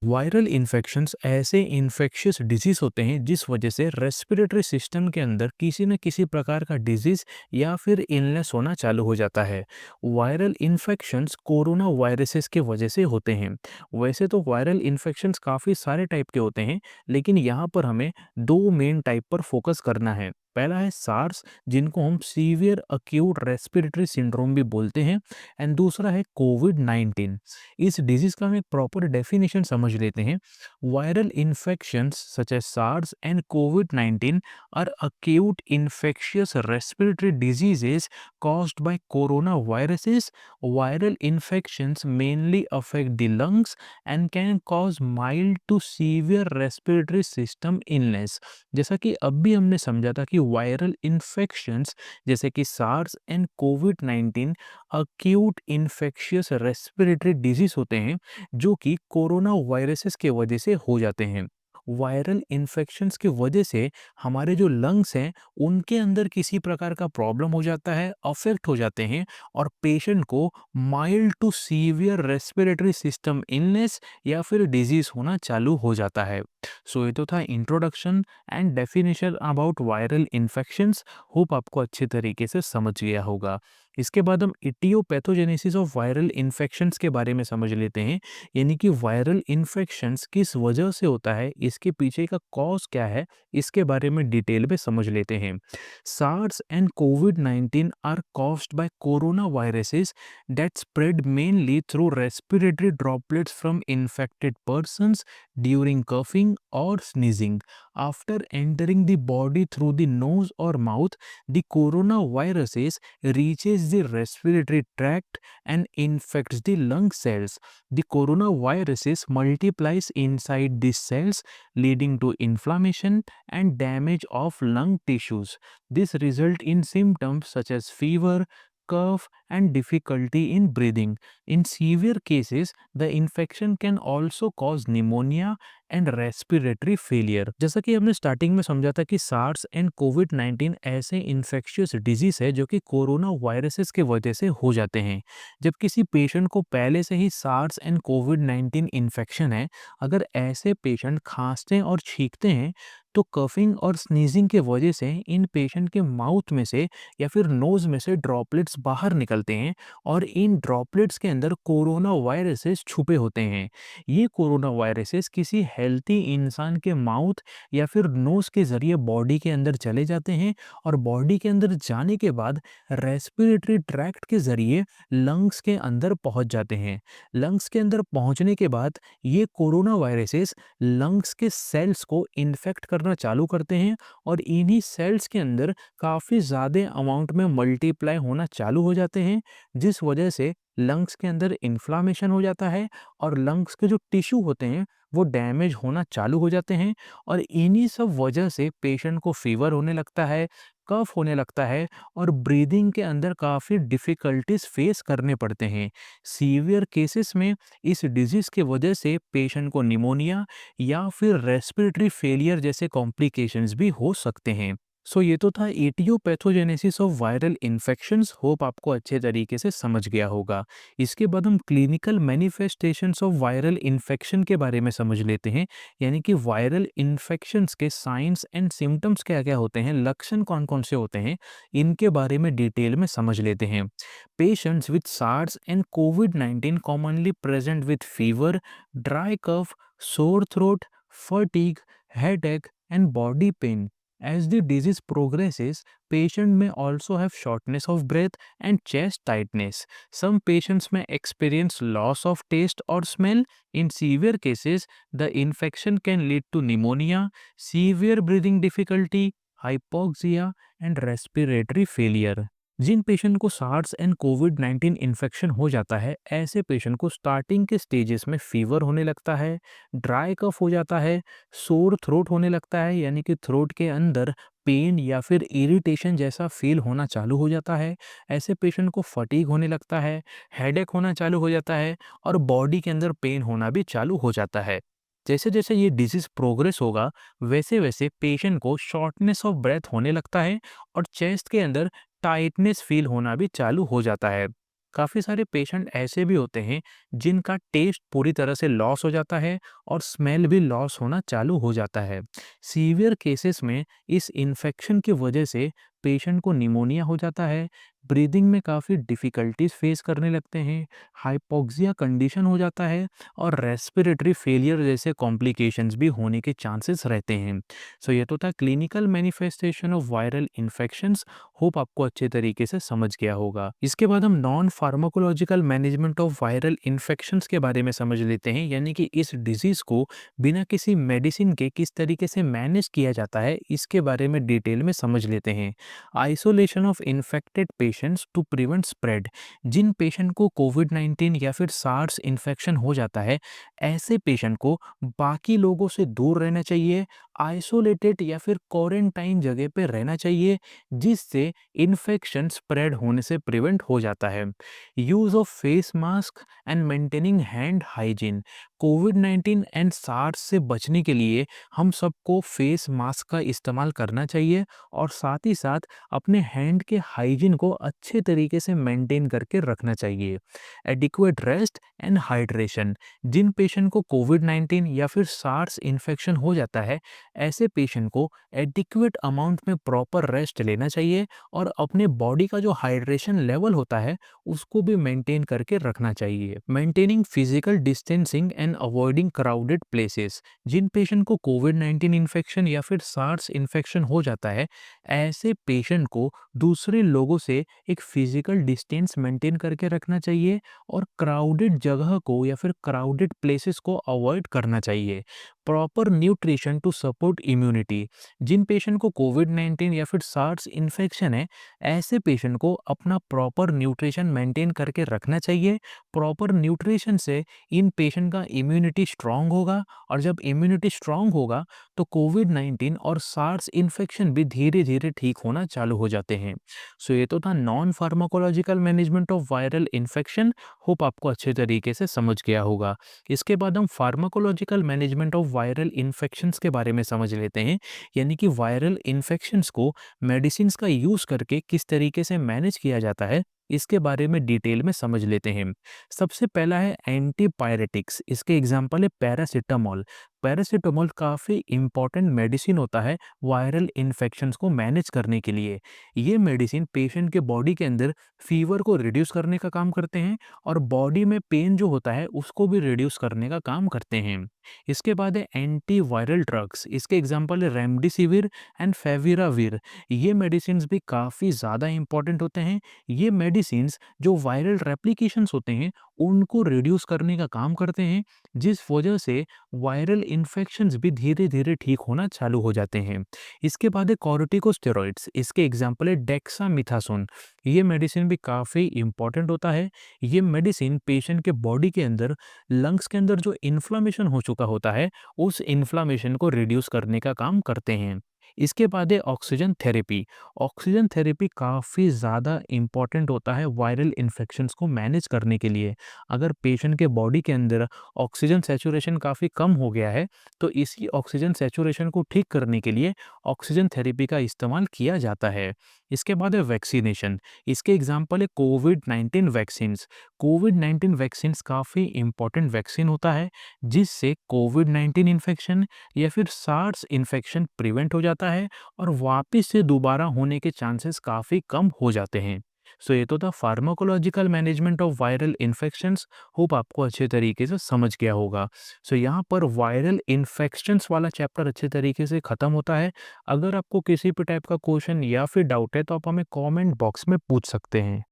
Viral infections ऐसे infectious disease होते हैं जिस वजह से रेस्पिरेटरी सिस्टम के अंदर किसी न किसी प्रकार का डिजीज या फिर इलनेस होना चालू हो जाता है। वायरल इन्फेक्शंस कोरोना वायरसेस के वजह से होते हैं। वैसे तो वायरल इन्फेक्शंस काफ़ी सारे टाइप के होते हैं, लेकिन यहाँ पर हमें दो मेन टाइप पर फोकस करना है। पहला है सार्स, जिनको हम सीवियर अक्यूट रेस्पिरेटरी सिंड्रोम भी बोलते हैं, एंड दूसरा है कोविड-19। इस डिजीज का हम एक प्रॉपर डेफिनेशन समझ लेते हैं। Viral infections such as SARS and कोविड-19 are acute infectious respiratory diseases caused by coronaviruses. Viral infections mainly affect the lungs and can cause mild to severe respiratory system illness. जैसा कि अब भी हमने समझा था कि वायरल इन्फेक्शंस जैसे कि सार्स एंड कोविड-19 अक्यूट इन्फेक्शियस रेस्पिरेटरी डिजीज होते हैं जो कि कोरोना वायरसेस के वजह से हो जाते हैं। वायरल इन्फेक्शंस की वजह से हमारे जो लंग्स हैं उनके अंदर किसी प्रकार का प्रॉब्लम हो जाता है, अफेक्ट हो जाते हैं, और पेशेंट को mild to severe respiratory system illness या फिर डिजीज होना चालू हो जाता है। सो ये तो था introduction and definition about viral infections. Hope आपको अच्छे तरीके से समझ गया होगा। इसके बाद हम इटियोपैथोजेनेसिस ऑफ वायरल इन्फेक्शंस के बारे में समझ लेते हैं, यानी कि वायरल इन्फेक्शंस किस वजह से होता है, इसके पीछे का कॉज क्या है, इसके बारे में डिटेल में समझ लेते हैं। सार्स एंड कोविड-19 are caused by coronaviruses that spread mainly through respiratory droplets from infected persons during coughing or sneezing. After entering the body through the nose or mouth, the coronaviruses reaches the respiratory tract and infects the lung cells. The coronaviruses multiplies inside these cells, leading to inflammation and damage of lung tissues. This result in symptoms such as fever, cough, and difficulty in breathing. In severe cases, the infection can also cause pneumonia and respiratory failure. जैसा कि हमने starting में समझा था कि SARS and कोविड-19 ऐसे infectious disease है जो कि कोरोना वायरसेस के वजह से हो जाते हैं। जब किसी पेशेंट को पहले से ही सार्स एंड कोविड-19 इन्फेक्शन है, अगर ऐसे पेशेंट खांसते और छींकते हैं तो कफिंग और स्नीजिंग के वजह से इन पेशेंट के माउथ में से या फिर नोज में से ड्रॉपलेट्स बाहर निकलते हैं, और इन ड्रॉपलेट्स के अंदर कोरोना वायरसेस छुपे होते हैं। ये कोरोना वायरसेस किसी हेल्थी इंसान के माउथ या फिर नोज के जरिए बॉडी के अंदर चले जाते हैं, और बॉडी के अंदर जाने के बाद रेस्पिरेटरी ट्रैक्ट के जरिए लंग्स के अंदर पहुंच जाते हैं। लंग्स के अंदर पहुंचने के बाद ये कोरोना वायरसेस लंग्स के सेल्स को इन्फेक्ट करना चालू करते हैं, और इन्हीं सेल्स के अंदर काफ़ी ज़्यादा अमाउंट में मल्टीप्लाई होना चालू हो जाते हैं, जिस वजह से लंग्स के अंदर इन्फ्लामेशन हो जाता है, और लंग्स के जो टिश्यू होते हैं वो डैमेज होना चालू हो जाते हैं, और इन्हीं सब वजह से पेशेंट को फीवर होने लगता है, कफ होने लगता है, और ब्रीदिंग के अंदर काफ़ी डिफ़िकल्टीज फेस करने पड़ते हैं। सीवियर केसेस में इस डिजीज़ के वजह से पेशेंट को निमोनिया या फिर रेस्पिरेटरी फेलियर जैसे कॉम्प्लिकेशंस भी हो सकते हैं। सो ये तो था etiopathogenesis of viral infections. Hope आपको अच्छे तरीके से समझ गया होगा। इसके बाद हम clinical manifestations of viral infection के बारे में समझ लेते हैं, यानी कि वायरल इन्फेक्शंस के साइंस एंड सिम्टम्स क्या क्या होते हैं, लक्षण कौन कौन से होते हैं, इनके बारे में डिटेल में समझ लेते हैं। पेशेंट्स विथ सार्स एंड कोविड-19 commonly present with fever, dry cough, sore throat, fatigue, headache and body pain. As the disease progresses, patient may also have shortness of breath and chest tightness. Some patients may experience loss of taste or smell. In severe cases, the infection can lead to pneumonia, severe breathing difficulty, hypoxia, and respiratory failure. जिन patient को SARS and कोविड-19 infection हो जाता है, ऐसे patient को starting के stages में फीवर होने लगता है, ड्राई कफ हो जाता है, सोर थ्रोट होने लगता है, यानी कि थ्रोट के अंदर पेन या फिर इरिटेशन जैसा फील होना चालू हो जाता है। ऐसे पेशेंट को फटीग होने लगता है, हेडेक होना चालू हो जाता है, और बॉडी के अंदर पेन होना भी चालू हो जाता है। जैसे जैसे ये डिजीज प्रोग्रेस होगा, वैसे वैसे पेशेंट को शॉर्टनेस ऑफ ब्रेथ होने लगता है, और चेस्ट के अंदर टाइटनेस फील होना भी चालू हो जाता है। काफ़ी सारे पेशेंट ऐसे भी होते हैं जिनका टेस्ट पूरी तरह से लॉस हो जाता है और स्मेल भी लॉस होना चालू हो जाता है। सीवियर केसेस में इस इन्फेक्शन की वजह से पेशेंट को निमोनिया हो जाता है, ब्रीदिंग में काफ़ी डिफ़िकल्टीज फेस करने लगते हैं, हाइपोक्सिया कंडीशन हो जाता है और रेस्पिरेटरी फेलियर जैसे कॉम्प्लिकेशंस भी होने के चांसेस रहते हैं। सो ये तो था clinical manifestation of viral infections. Hope आपको अच्छे तरीके से समझ गया होगा। इसके बाद हम non pharmacological management of viral infections के बारे में समझ लेते हैं, यानी कि इस डिजीज़ को बिना किसी मेडिसिन के किस तरीके से मैनेज किया जाता है, इसके बारे में डिटेल में समझ लेते हैं। Isolation of infected patients to prevent spread. जिन पेशेंट को कोविड-19 या फिर सार्स इन्फेक्शन हो जाता है, ऐसे पेशेंट को बाकी लोगों से दूर रहना चाहिए, आइसोलेटेड या फिर क्वारंटाइन जगह पे रहना चाहिए, जिससे इन्फेक्शन स्प्रेड होने से प्रिवेंट हो जाता है। Use of face mask and maintaining hand hygiene. कोविड-19 एंड सार्स से बचने के लिए हम सबको फेस मास्क का इस्तेमाल करना चाहिए और साथ ही साथ अपने हैंड के हाइजीन को अच्छे तरीके से मेंटेन करके रखना चाहिए। Adequate rest and hydration. जिन पेशेंट को कोविड-19 या फिर सार्स इन्फेक्शन हो जाता है, ऐसे पेशेंट को एडिक्वेट अमाउंट में प्रॉपर रेस्ट लेना चाहिए और अपने बॉडी का जो हाइड्रेशन लेवल होता है उसको भी मेंटेन करके रखना चाहिए। Maintaining physical distancing and avoiding crowded places. जिन पेशेंट को कोविड-19 इन्फेक्शन या फिर सार्स इन्फेक्शन हो जाता है, ऐसे पेशेंट को दूसरे लोगों से एक फिजिकल डिस्टेंस मेंटेन करके रखना चाहिए और क्राउडेड जगह को या फिर क्राउडेड प्लेसेस को अवॉइड करना चाहिए। Proper nutrition to support immunity. जिन पेशेंट को कोविड-19 या फिर सार्स इन्फेक्शन है, ऐसे पेशेंट को अपना प्रॉपर न्यूट्रिशन मेंटेन करके रखना चाहिए। प्रॉपर न्यूट्रिशन से इन पेशेंट का इम्यूनिटी स्ट्रांग होगा और जब इम्यूनिटी स्ट्रांग होगा तो कोविड-19 और सार्स इन्फेक्शन भी धीरे-धीरे ठीक होना चालू हो जाते हैं। सो ये तो था non pharmacological management of viral infection. Hope आपको अच्छे तरीके से समझ गया होगा। इसके बाद हम pharmacological management of viral infections के बारे में समझ लेते हैं, यानी कि वायरल इन्फेक्शंस को मेडिसिन्स का यूज़ करके किस तरीके से मैनेज किया जाता है, इसके बारे में डिटेल में समझ लेते हैं। सबसे पहला है एंटीपायरेटिक्स। इसके एग्जांपल है पैरासिटामोल। पैरासिटामोल काफ़ी इम्पॉर्टेंट मेडिसिन होता है वायरल इन्फेक्शंस को मैनेज करने के लिए। ये मेडिसिन पेशेंट के बॉडी के अंदर फीवर को रिड्यूस करने का काम करते हैं और बॉडी में पेन जो होता है उसको भी रिड्यूस करने का काम करते हैं। इसके बाद है एंटी वायरल ड्रग्स। इसके एग्जांपल है रेमडेसिविर एंड फेविराविर। ये मेडिसिन भी काफ़ी ज़्यादा इंपॉर्टेंट होते हैं। ये मेडिसिन्स जो वायरल रेप्लिकेशंस होते हैं उनको रिड्यूस करने का काम करते हैं, जिस वजह से वायरल इन्फेक्शंस भी धीरे धीरे ठीक होना चालू हो जाते हैं। इसके बाद है कॉर्टिकोस्टेरॉइड्स। इसके एग्जांपल है डेक्सामिथासोन। ये मेडिसिन भी काफ़ी इंपॉर्टेंट होता है। ये मेडिसिन पेशेंट के बॉडी के अंदर, लंग्स के अंदर जो इन्फ्लामेशन हो चुका होता है उस इन्फ्लामेशन को रिड्यूस करने का काम करते हैं। इसके बाद है ऑक्सीजन थेरेपी। ऑक्सीजन थेरेपी काफ़ी ज़्यादा इम्पॉर्टेंट होता है वायरल इन्फेक्शंस को मैनेज करने के लिए। अगर पेशेंट के बॉडी के अंदर ऑक्सीजन सैचुरेशन काफ़ी कम हो गया है तो इसी ऑक्सीजन सैचुरेशन को ठीक करने के लिए ऑक्सीजन थेरेपी का इस्तेमाल किया जाता है। इसके बाद है वैक्सीनेशन। इसके एग्जांपल है कोविड-19 वैक्सीन्स। कोविड-19 वैक्सीन्स काफ़ी इम्पॉर्टेंट वैक्सीन होता है जिससे कोविड-19 इन्फेक्शन या फिर सार्स इन्फेक्शन प्रिवेंट हो जाता है और वापस से दोबारा होने के चांसेस काफ़ी कम हो जाते हैं। सो ये तो था pharmacological management of viral infections. Hope आपको अच्छे तरीके से समझ गया होगा। सो यहाँ पर वायरल इन्फेक्शंस वाला चैप्टर अच्छे तरीके से ख़त्म होता है। अगर आपको किसी भी टाइप का क्वेश्चन या फिर डाउट है तो आप हमें कमेंट बॉक्स में पूछ सकते हैं।